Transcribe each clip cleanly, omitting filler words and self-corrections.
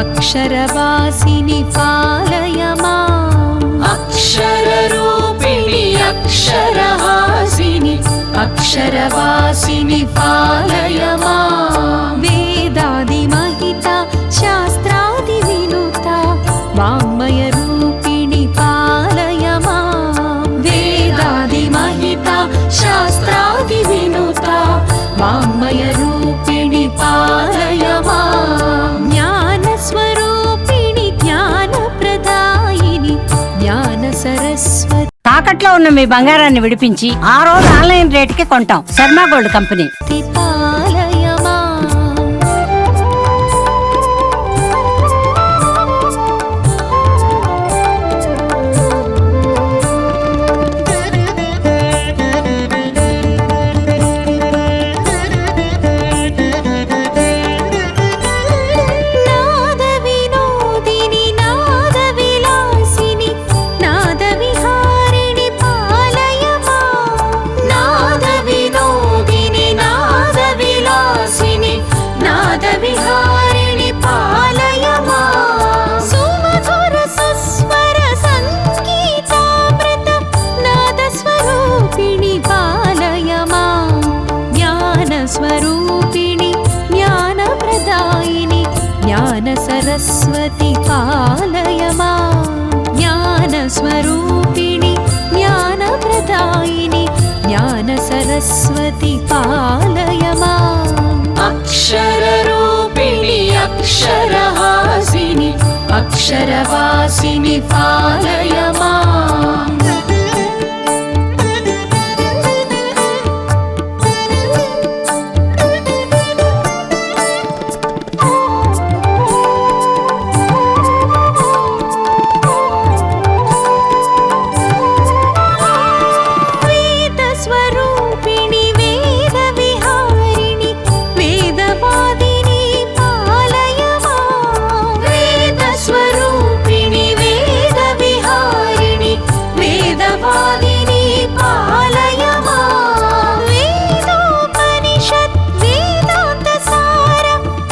अक्षरवासिनि पालय माम् अक्षररूपिणि अक्षरहासिनि अक्षरवासिनि पालय माम् वेदादिमहिता शास्त्रादिविनुता वाङ्मयरूपिणि पालय माम् वेदादिमहिता शास्त्रादिविनुता वाङ्मयरूपिणि पालय माम् ज्ञानस्वरूपिणि ज्ञानप्रदायिनि ज्ञानसरस्वती తాకట్లో ఉన్న మీ బంగారాన్ని విడిపించి ఆ రోజు ఆన్లైన్ రేటుకి కొంటాం. Sharma gold company. पालय माम् नादविनोदिनि नादविलासिनि नादविहारिणि पालय माम् नादविनोदिनि नादविलासिनि नादविहारिणि पालय माम् सुमधुर सुस्वर संगीतामृत नादस्वरूपिणि पालय माम् ज्ञानस्वरूपिणि ज्ञानप्रदायिनि ज्ञानसरस्वती पालय माम् ज्ञानस्वरूपिणि ज्ञानप्रदायिनि ज्ञानसरस्वती पालय माम् अक्षररूपिणि अक्षरहासिनि अक्षरवासिनि पालय माम् वेदस्वरूपिणि वेदविहारिणि वेदवादिनि पालय माम् वेदस्वरूपिणि वेदविहारिणि वेदवादिनि पालय माम् वेदोपनिषत् वेदान्तसार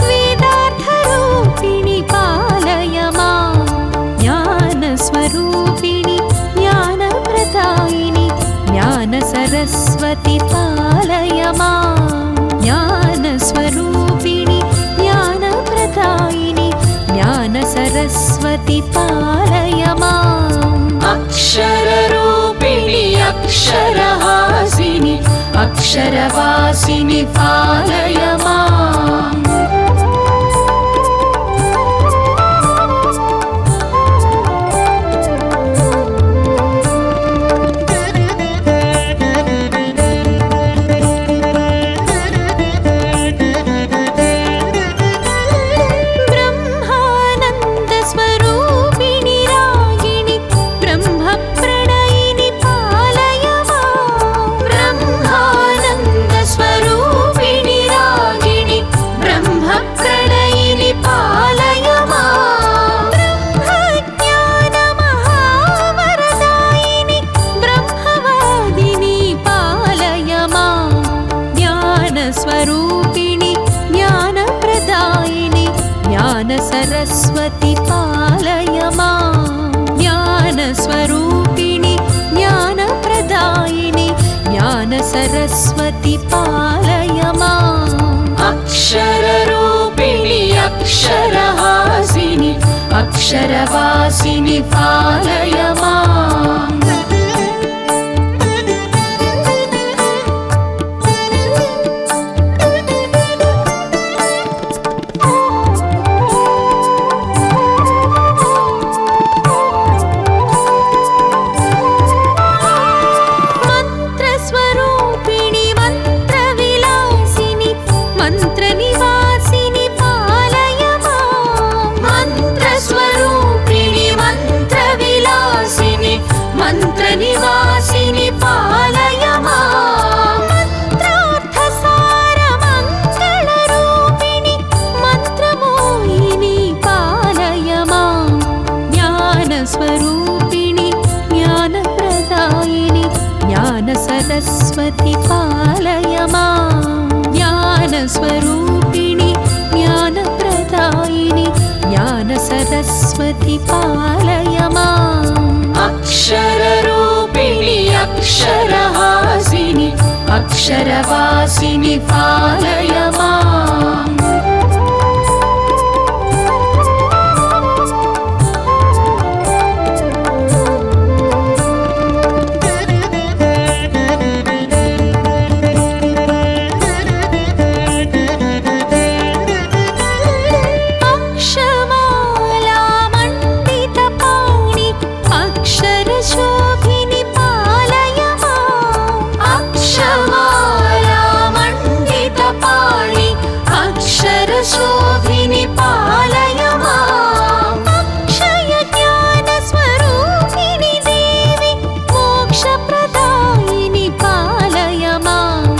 वेदार्थरूपिणि पालय माम् ज्ञानस्वरूपिणि ज्ञानप्रदायिनि ज्ञानसरस्वती पालय माम् ज्ञानस्वरूपिणि ज्ञानप्रदायिनि ज्ञानसरस्वती पालय माम् अक्षररूपिणि अक्षरहासिनि अक्षरवासिनि पालय माम् ब्रह्मानन्दस्वरूपिणि रागिणि ब्रह्मप्रणयिनि पालय माम् ब्रह्मानन्दस्वरूपिणि रागिणि ब्रह्मप्रणयिनि पालय माम् ब्रह्मज्ञानमहावरदायिनि ब्रह्मवादिनि पालय माम् ज्ञानस्वरूपिणि ज्ञानप्रदायिनि ज्ञानसरस्वती पालय माम् ज्ञानस्वरूपिणि ज्ञानप्रदायिनि ज्ञानसरस्वती पालय माम् अक्षररूपिणि अक्षरहासिनि अक्षरवासिनि पालय माम् मन्त्रस्वरूपिणि मन्त्रविलासिनि मन्त्रनिवासिनि पालय माम् मन्त्रस्वरूपिणि मन्त्रविलासिनि मन्त्रनिवासिनि पालय माम् मन्त्रार्थसारमङ्गलरूपिणि मन्त्रमोहिनि पालय माम् ज्ञानस्वरूपिणि ज्ञानप्रदायिनि ज्ञानसरस्वती पालय माम् ज्ञानस्वरूपिणि ज्ञानप्रदायिनि ज्ञान सरस्वती पालय माम् अक्षररूपिणि अक्षरहासिनि अक्षरवासिनि पालय माम् शोभिनि पालय माम् अक्षमालामण्डितपाणि अक्षरशोभिनि पालय माम् अक्षय ज्ञानस्वरूपिणि देवि मोक्षप्रदायिनि पालय माम्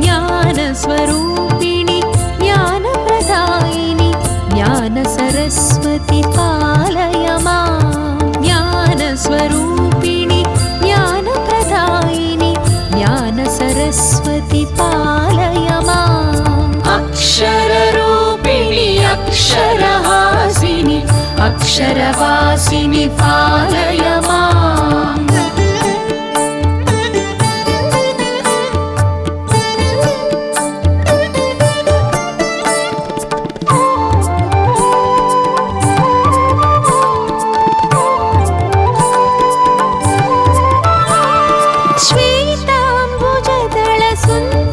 ज्ञानस्वरूपिणि ज्ञानप्रदायिनि ज्ञानसरस्वती पालय माम् ज्ञानस्वरूपिणि ज्ञानप्रदायिनि ज्ञानसरस्वती पालय माम् अक्षररूपिणि अक्षरहासिनि अक्षरवासिनि पालय माम्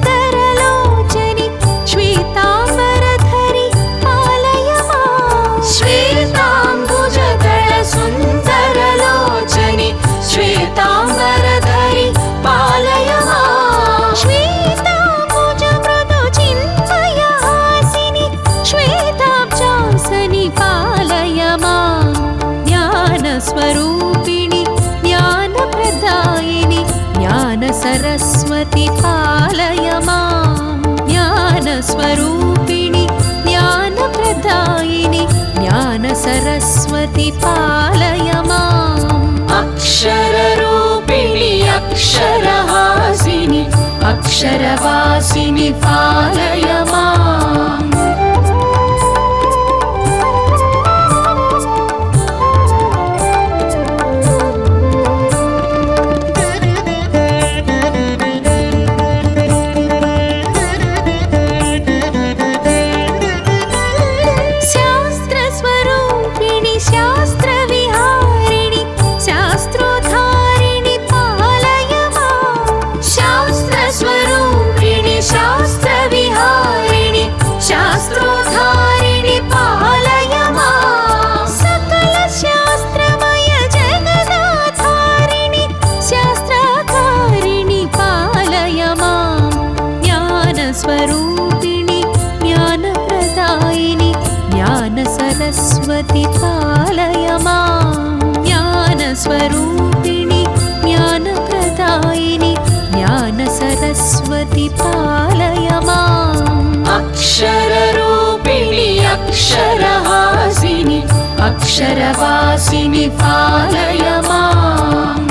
श्वेताम्बुजदलसुन्दरलोचनि श्वेताम्बरधरि पालय माम् श्वेताम्बुजदलसुन्दरलोचनि श्वेताम्बरधरि पालय माम् श्वेताम्बुजमृदुचिन्मयहासिनि श्वेताब्जासनि पालय माम् ज्ञानस्वरूपिणि ज्ञानप्रदायिनि ज्ञानसरस्वती पालय माम् ज्ञानस्वरूपिणि ज्ञानप्रदायिनि ज्ञानसरस्वती पालय माम् अक्षररूपिणि अक्षरहासिनि अक्षरवासिनि पालय माम् शास्त्रस्वरूपिणि शास्त्रविहारिणि शास्त्रोद्धारिणि पालय माम् शास्त्रस्वरूपिणि शास्त्रविहारिणि शास्त्रोद्धारिणि पालय माम् सकलशास्त्रमय जगदाधारिणि शास्त्राकारिणि पालय माम् ज्ञानस्वरूपिणि ज्ञानप्रदायिनि ज्ञानसरस्वती पालय माम् ज्ञानस्वरूपिणि ज्ञानप्रदायिनि ज्ञानसरस्वती पालय माम् अक्षररूपिणि अक्षरहासिनि अक्षरवासिनि पालय माम्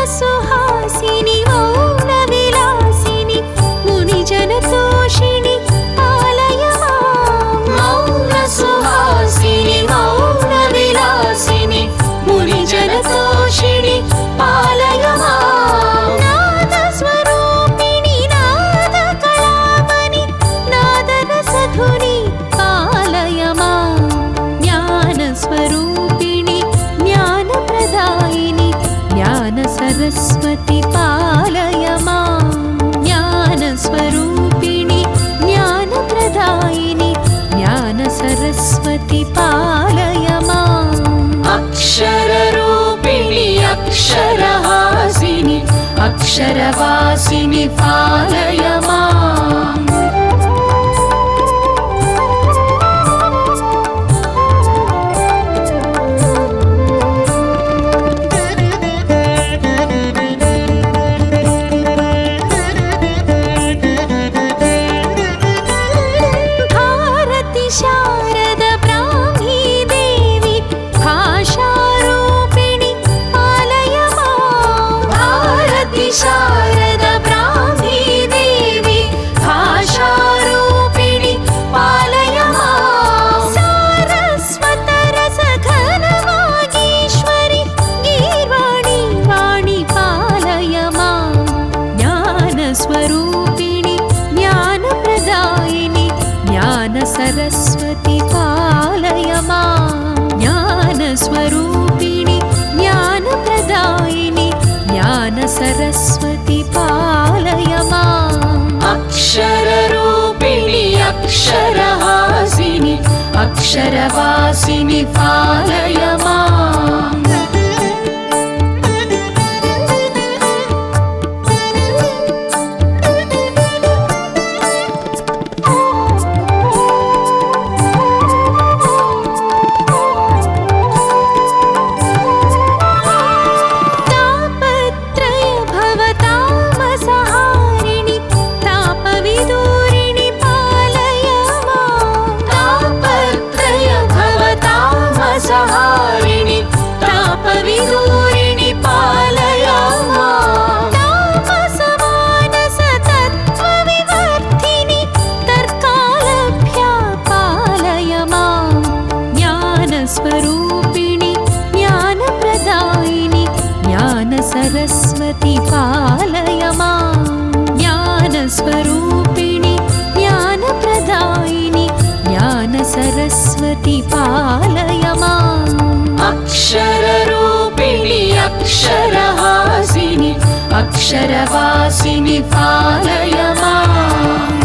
मौनसुहासिनि मौनविलासिनि मुनिजनतोषिणि पालय माम् मौनसुहासिनि मौनविलासिनि मुनिजनतोषिणि पालय माम् नादस्वरूपिणि नादकलामणि नादरसधुनि पालय माम् ज्ञानस्वरूपिणि ज्ञानप्रदायिनि ज्ञानसरस्वती पालय माम् ज्ञानस्वरूपिणि ज्ञानप्रदायिनि ज्ञानसरस्वती पालय माम् अक्षररूपिणि अक्षरहासिनि अक्षरवासिनि पालय माम् भारति शारद सरस्वती पालय माम् ज्ञानस्वरूपिणि ज्ञानप्रदायिनि ज्ञान सरस्वती पालय माम् अक्षररूपिणि अक्षरहासिनि अक्षरवासिनि पालय माम् सहारिणि तापविदूरिणि पालय माम् तापसमानसतत्त्वविवर्धिनि तर्कालभ्या पालय माम् ज्ञानस्वरूपिणि ज्ञानप्रदायिनि ज्ञानसरस्वती पालय माम् ज्ञानस्वरूपिणि ज्ञानप्रदायिनि ज्ञानसरस्वती पालय माम् अक्षररूपिणि अक्षरहासिनि अक्षरवासिनि पालय माम्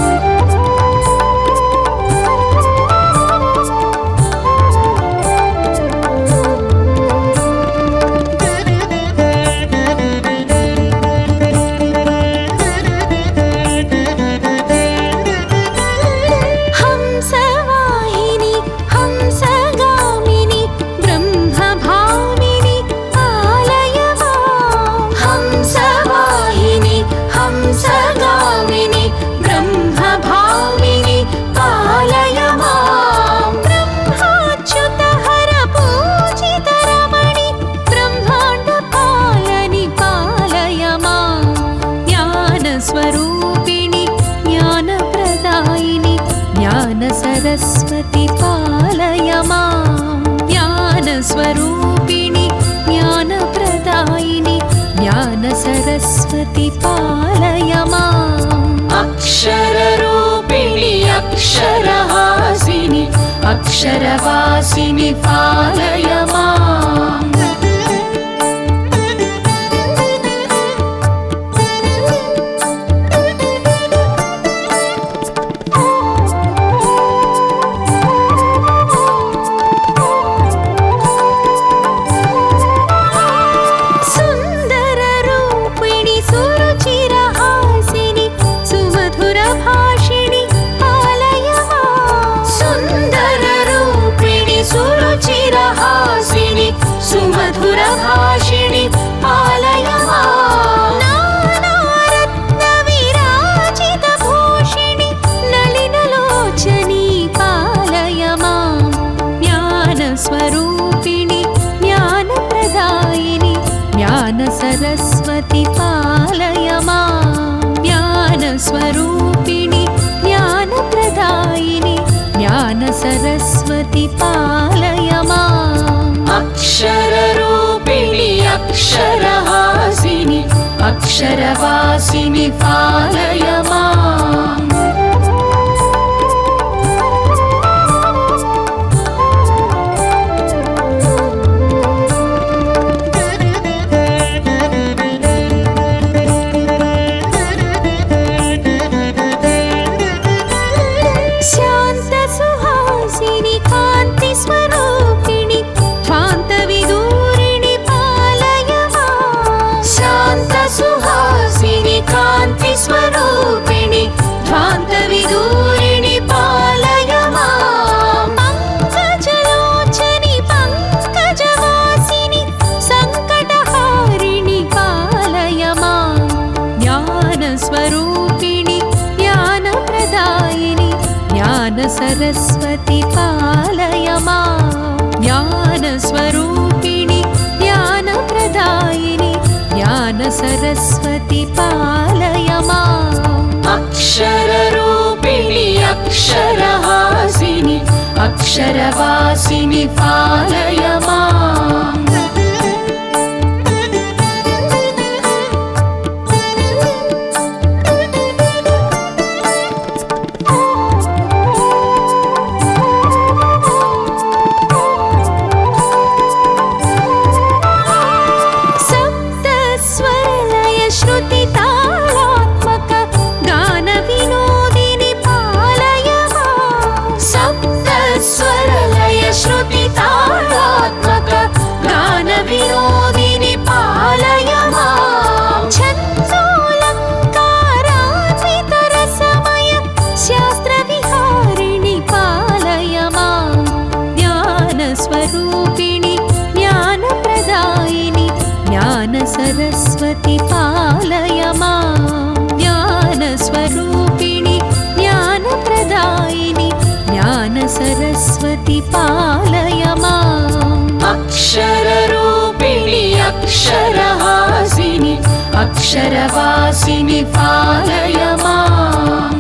स्वरूपिणि ज्ञानप्रदायिनि ज्ञानसरस्वती पालय माम् ज्ञानस्वरूपिणि ज्ञानप्रदायिनि ज्ञानसरस्वती पालय माम् अक्षररूपिणि अक्षरहासिनि अक्षरवासिनि पालय माम् सुमधुरभाषिणि पालय माम् नानारत्नविराजितभूषिणि नलिनलोचनी पालय माम् ज्ञानस्वरूपिणि ज्ञानप्रदायिनि ज्ञानसरस्वती पालय माम् ज्ञानस्वरूपिणि ज्ञानप्रदायिनि ज्ञानसरस्वती पालय माम् अक्षररूपिणि अक्षरहासिनि अक्षरवासिनि पालय माम् शान्तसुहासिनि कान्तिस्वरूपिणि ध्वान्तविदूरिणि पालय माम् शान्तसुहासिनि कान्तिस्वरूपिणि ध्वान्तविदूरिणि पालय माम् पङ्कजलोचनि पङ्कजवासिनि सङ्कटहारिणि पालय माम् ज्ञानस्वरूपिणि ज्ञानप्रदायिनि ज्ञानसरस्वती पालय माम् ज्ञानस्वरूपिणि ज्ञानप्रदायिनि ज्ञानसरस्वती पालय माम् अक्षररूपिणि अक्षरहासिनि अक्षरवासिनि पालय माम् सरस्वति पालय माम् ज्ञानस्वरूपिणि ज्ञानप्रदायिनि ज्ञान सरस्वति पालय माम् अक्षररूपिणि अक्षरहासिनि अक्षरवासिनि पालय माम्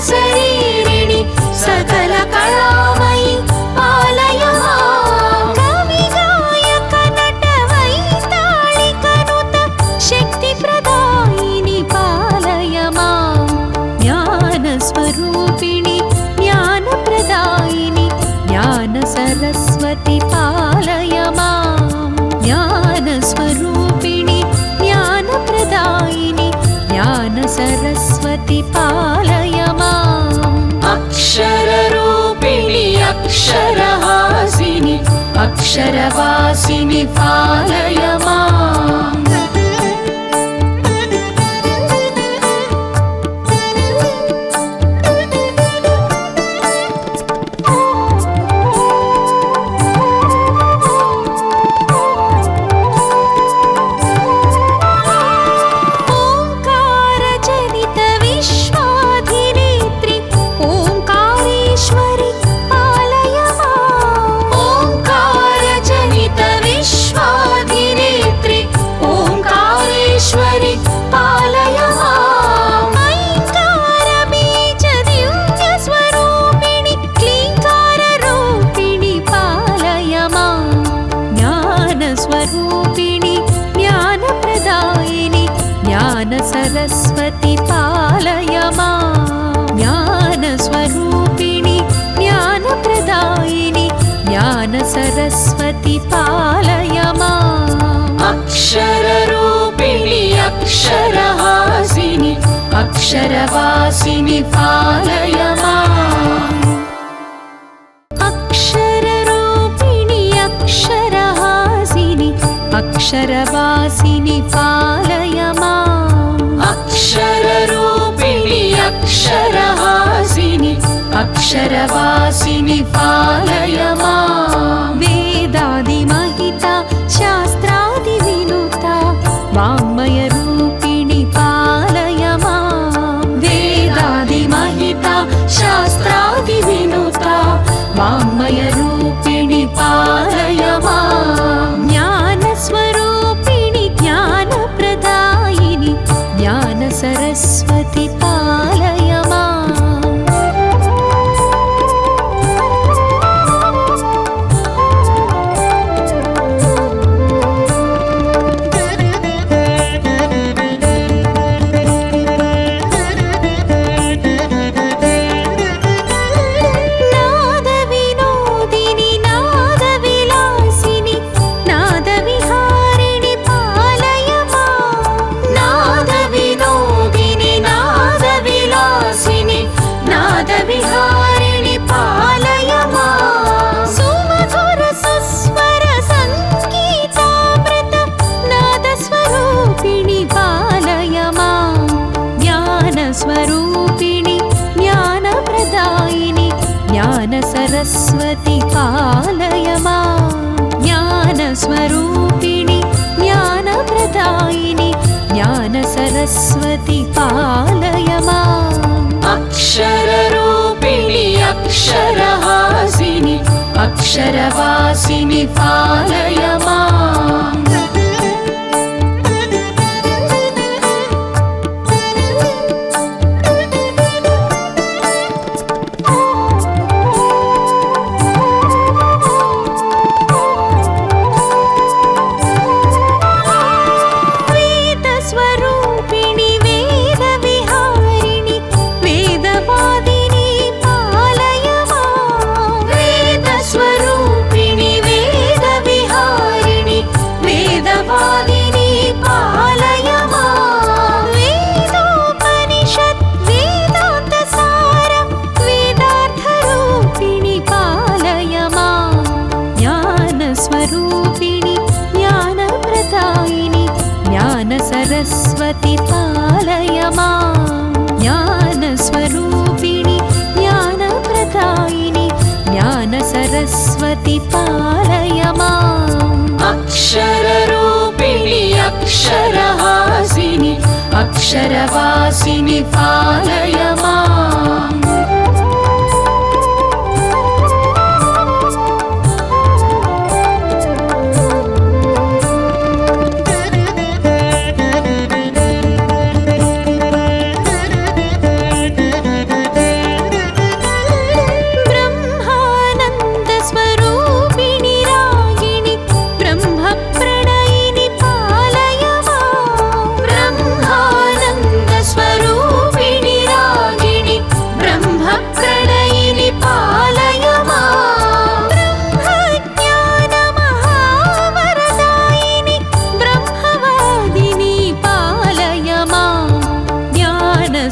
शरीरिणि सकल कलामयि पालय माम् कवि गायक नट वैताళिकनुत शक्ति प्रदायिनि पालय माम् ज्ञानस्वरूपिणि ज्ञानप्रदायिनि ज्ञान सरस्वति पालय माम् ज्ञानस्वरूपिणि ज्ञानप्रदायिनि ज्ञान सरस्वति पालय माम् अक्षररूपिणि अक्षरहासिनि अक्षरवासिनि पालय माम् स्वरूपिणि ज्ञानप्रदायिनि ज्ञान सरस्वति पालय माम् ज्ञानस्वरूपिणि ज्ञानप्रदायिनि ज्ञान सरस्वति पालय माम् अक्षररूपिणि अक्षरहासिनि अक्षरवासिनि पालय माम् अक्षरवासिनि पालय माम् अक्षररूपिणि अक्षरहासिनि अक्षरवासिनि पालय माम् वेदादिमहिता शास्त्रादिविनुता वाङ्मयरूपिणि पालय माम् वेदादिमहिता शास्त्रादिविनुता वाङ्मयरूपिणि पालय माम् स्वरूपिणि ज्ञानप्रदायिनि ज्ञान सरस्वति पालय माम् नादविहारिणि पालय माम् सुमधुर सुस्वर सङ्गीतामृत नादस्वरूपिणि पालय माम् ज्ञानस्वरूपिणि ज्ञानप्रदायिनि ज्ञान सरस्वति पालय माम् ज्ञानस्वरूपिणि ज्ञानप्रदायिनि ज्ञान सरस्वति पालय माम् अक्षररूपिणि अक्षरहासिनि अक्षरवासिनि पालय माम् वेदस्वरूपिणि वेदविहारिणि सरस्वति पालय माम् अक्षररूपिणि अक्षरहासिनि अक्षरवासिनि पालय माम्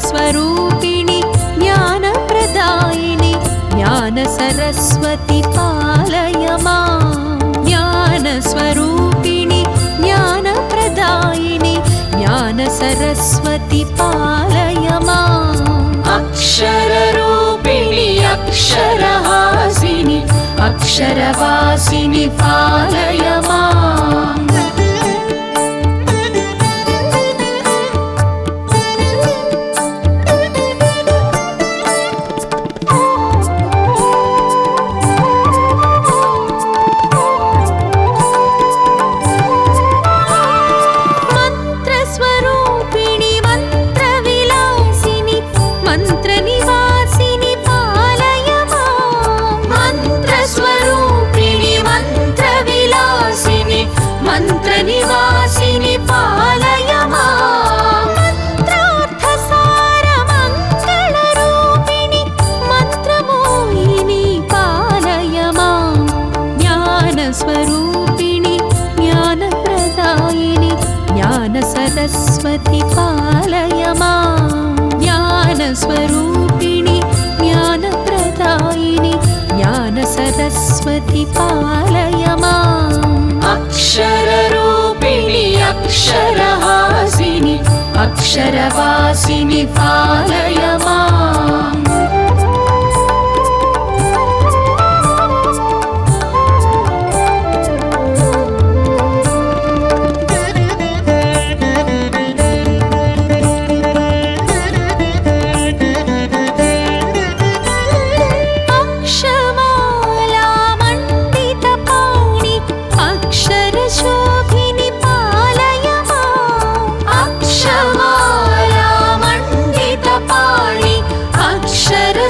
स्वरूपिणि ज्ञानप्रदायिनि ज्ञानसरस्वति पालय माम् ज्ञानस्वरूपिणि ज्ञानप्रदायिनि ज्ञानसरस्वति पालय माम् अक्षररूपिणि अक्षरहासिनि अक्षरवासिनि पालय माम् मंत्रनिवासिनि पालय माम् मंत्रार्थसारमङ्गलरूपिणि मंत्रमोहिनि पालय माम् ज्ञानस्वरूपिणि ज्ञानप्रदायिनि ज्ञानसरस्वति पालय माम् ज्ञानस्वरूपिणि ज्ञानप्रदायिनि ज्ञानसरस्वति पालय माम् अक्षररूपिणि अक्षरहासिनि अक्षरवासिनि पालय माम्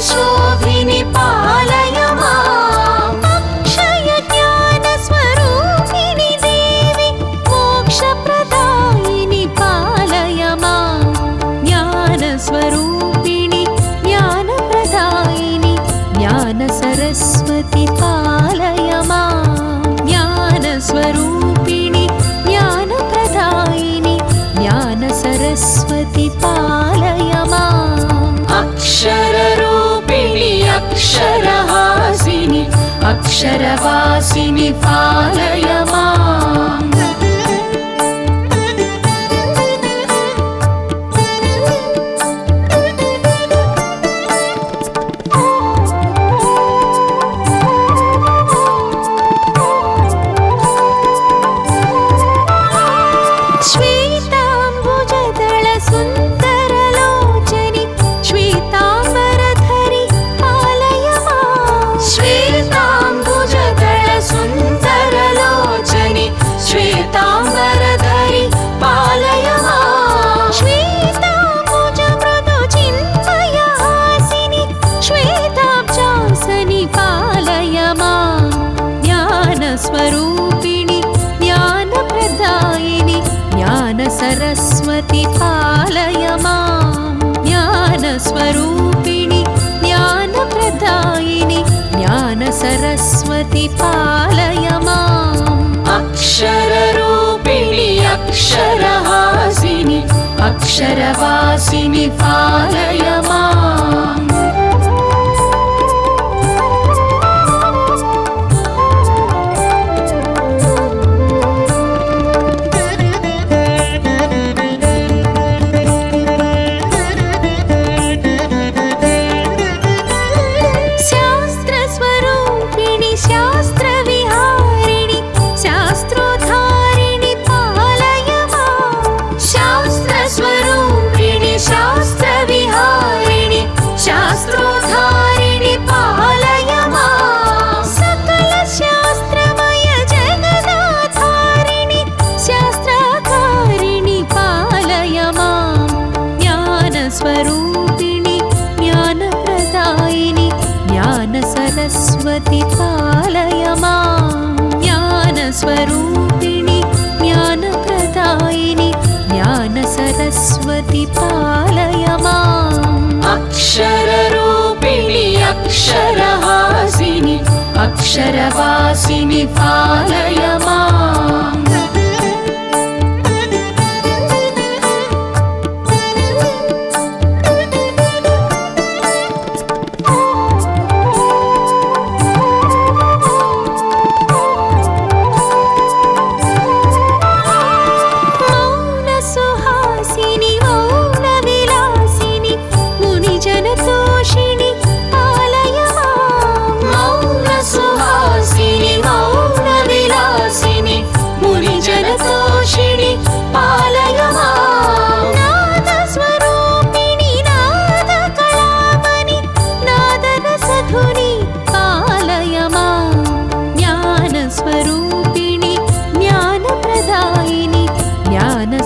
शोभिनि पालय माम् अक्षय ज्ञानस्वरूपिणि देवि मोक्षप्रदायिनि पालय माम् ज्ञानस्वरूपिणि ज्ञानप्रदायिनि ज्ञानसरस्वति पालय माम् ज्ञानस्वरूपिणि ज्ञानप्रदायिनि ज्ञानसरस्वति पालय माम् अक्षररूपिणि अक्षरहासिनि अक्षरवासिनि पालय माम् स्वरूपिणि ज्ञानप्रदायिनि ज्ञानसरस्वति पालय माम् ज्ञानस्वरूपिणि ज्ञानप्रदायिनि ज्ञानसरस्वति पालय माम् अक्षररूपिणि अक्षरहासिनि अक्षरवासिनि पालय माम् शास्त्रस्वरूपिणि शास्त्र सरस्वति पालय माम् ज्ञानस्वरूपिणि ज्ञानप्रदायिनि ज्ञान सरस्वति पालय माम् अक्षररूपिणि अक्षरहासिनि अक्षरवासिनि पालय माम्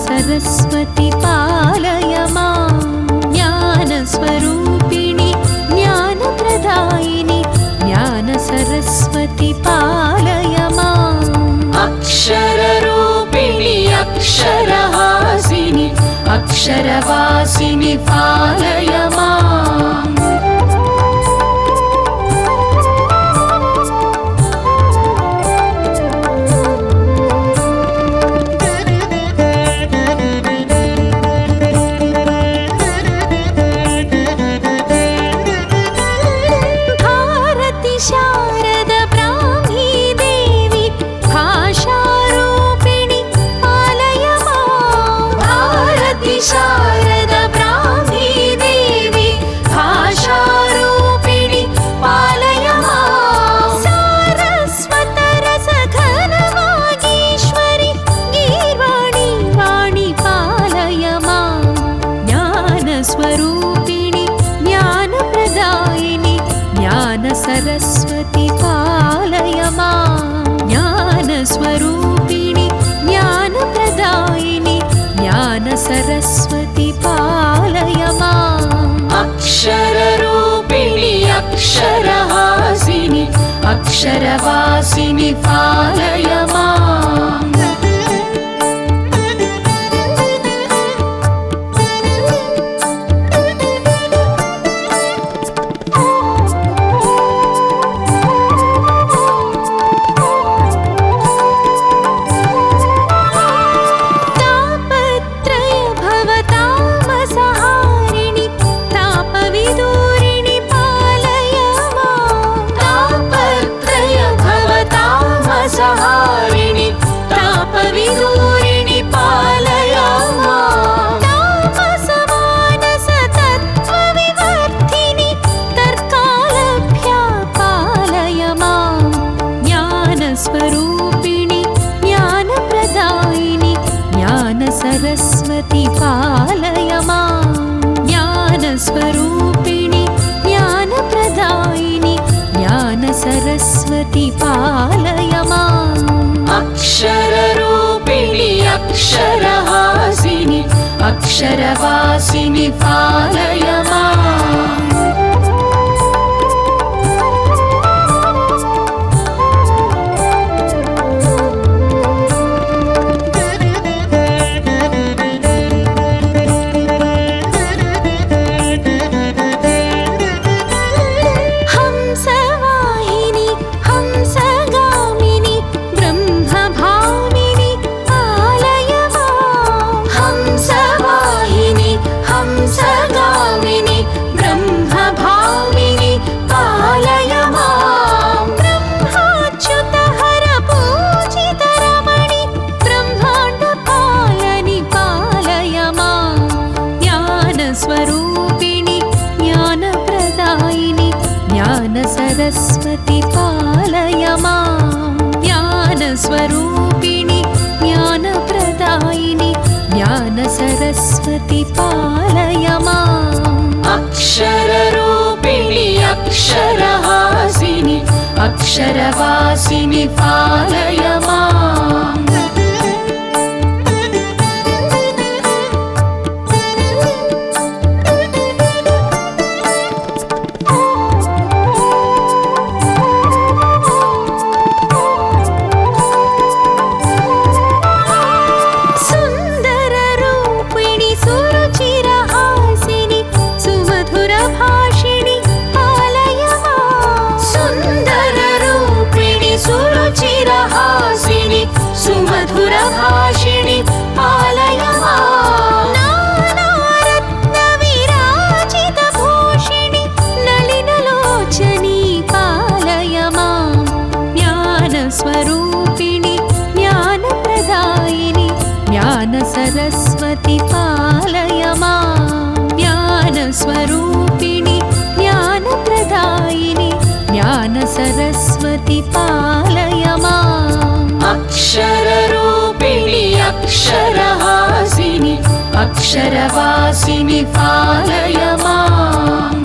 सरस्वति पालय माम् ज्ञानस्वरूपिणि ज्ञानप्रदायिनि ज्ञान सरस्वति पालय माम् अक्षररूपिणि अक्षरहासिनि अक्षरवासिनि पालय माम् शारद ब्राह्मी देवी भाषारूपिणि पालय माम् सारस्वतरसघनवागीश्वरि गीर्वाणि वाणि पालय माम् ज्ञानस्वरूपिणि ज्ञानप्रदायिनि ज्ञान सरस्वति पालय माम् ज्ञानस्वरूपिणि ज्ञानप्रदायिनि ज्ञान सरस्वति पालय माम् अक्षररूपिणि अक्षरहासिनि अक्षरवासिनि पालय माम् सहारिणि तापविदूरिणि पालय माम् तापसमानसतत्त्वविवर्धिनि तर्कालभ्या पालय माम् ज्ञानस्वरूपिणि ज्ञानप्रदायिनि ज्ञान सरस्वति पालय माम् ज्ञानस्वरूपिणि ज्ञानप्रदायिनि ज्ञान सरस्वति पालय माम् अक्षररूपिणि अक्षरहासिनि अक्षरवासिनि पालय माम् स्वरूपिणि ज्ञानप्रदायिनि ज्ञान सरस्वति पालय माम् ज्ञानस्वरूपिणि ज्ञानप्रदायिनि ज्ञान सरस्वति पालय माम् अक्षररूपिणि अक्षरहासिनि अक्षरवासिनि पालय माम् सरस्वती पालय माम् अक्षररूपिणि अक्षरहासिनि अक्षरवासिनि पालय माम्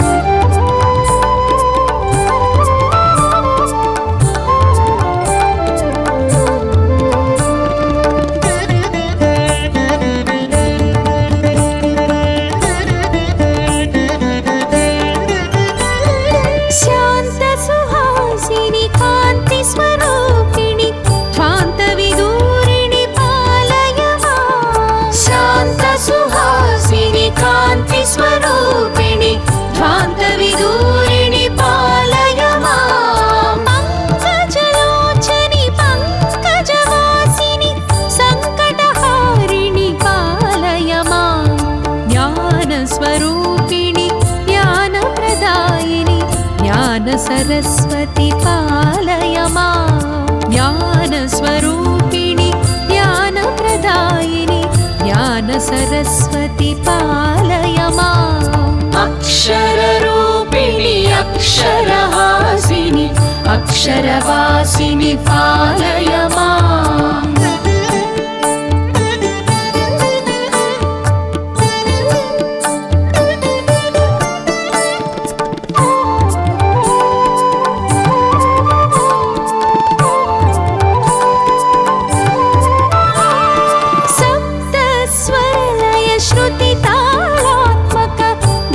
शान्तसुहासिनि कान्तिस्वरूपिणि ध्वान्तविदूरिणि पालय माम् शान्तसुहासिनि कान्तिस्वरूपिणि ध्वान्तविदूरिणि पालय माम् पङ्कजलोचनि पङ्कजवासिनि सङ्कटहारिणि पालय माम् ज्ञानस्वरूपिणि ज्ञानप्रदायिनि ज्ञानसरस्वती पालय माम् ज्ञानस्वरूपिणि ज्ञानप्रदायिनि ज्ञानसरस्वती पालय माम् अक्षररूपिणि अक्षरहासिनि अक्षरवासिनि पालय माम् सप्तस्वरलय श्रुतितालात्मक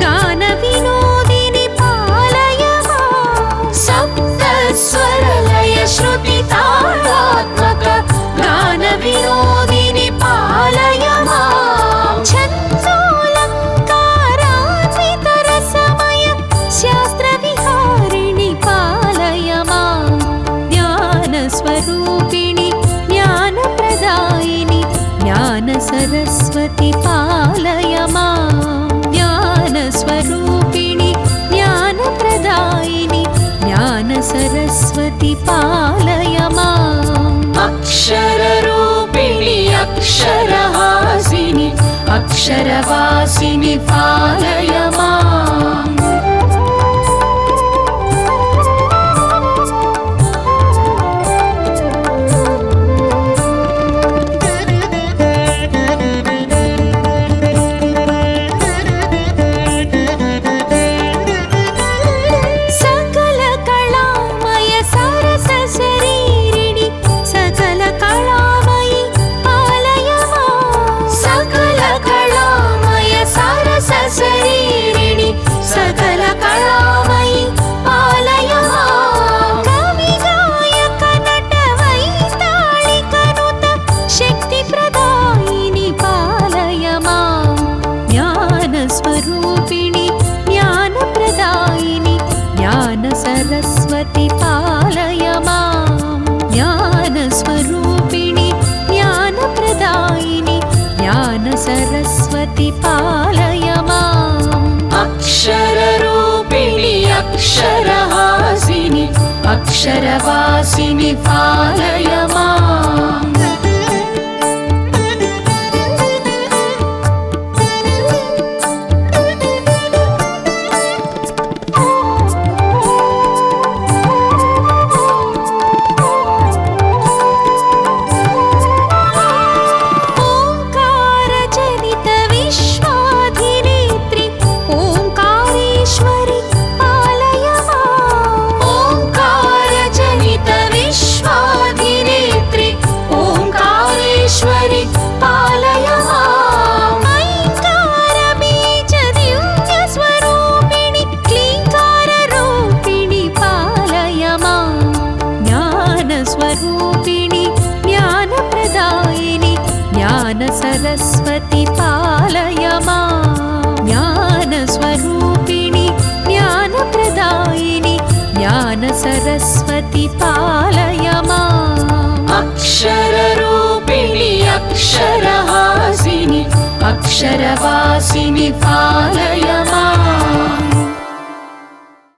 गानविनोदिनि पालय माम् सप्तस्वरलय श्रुतितालात्मक गानविनोदिनि पालय माम् छन्दोऽलङ्कारान्वितरसमय शास्त्रविहारिणि पालय माम् ज्ञानस्वरूपिणि ज्ञानप्रदायिनि ज्ञानसरस्वती पालय माम् ज्ञानस्वरूपिणि ज्ञानप्रदायिनि ज्ञानसरस्वती पालय माम् अक्षररूपिणि अक्षरहासिनि अक्षरवासिनि पालय माम् सकल कलामय सरस शरीरिणि सकल कलामयि पालय माम् सकल कलामय सरस शरीरिणि सकल कलामयि पालय माम् कवि गायक नट वैताళिकनुत शक्तिप्रदायिनि पालय माम् ज्ञानस्वरूपिणि ज्ञानप्रदायिनि ज्ञानसरस्वती पालय माम् ज्ञानस्वरूपिणि ज्ञानप्रदायिनि ज्ञानसरस्वती पालय माम् अक्षररूपिणि अक्षरहासिनि अक्षरवासिनि पालय माम् ओंकारजनित विश्वाधिनेत्री ओंकारेश्वरि पालय माम् ओंकारजनित विश्वाधिनेत्री ओंकारेश्वरि पालय माम् ऐङ्कारबीजदिव्यस्वरूपिणि क्लीङ्काररूपिणि पालय माम् ज्ञानस्वरूपिणि ज्ञानप्रदायिनि ज्ञानसरस्वती पालय माम् ज्ञानस्वरूपिणि ज्ञानप्रदायिनि ज्ञानसरस्वती पालय माम् अक्षररूपिणि अक्षरहासिनि अक्षरवासिनि पालय माम्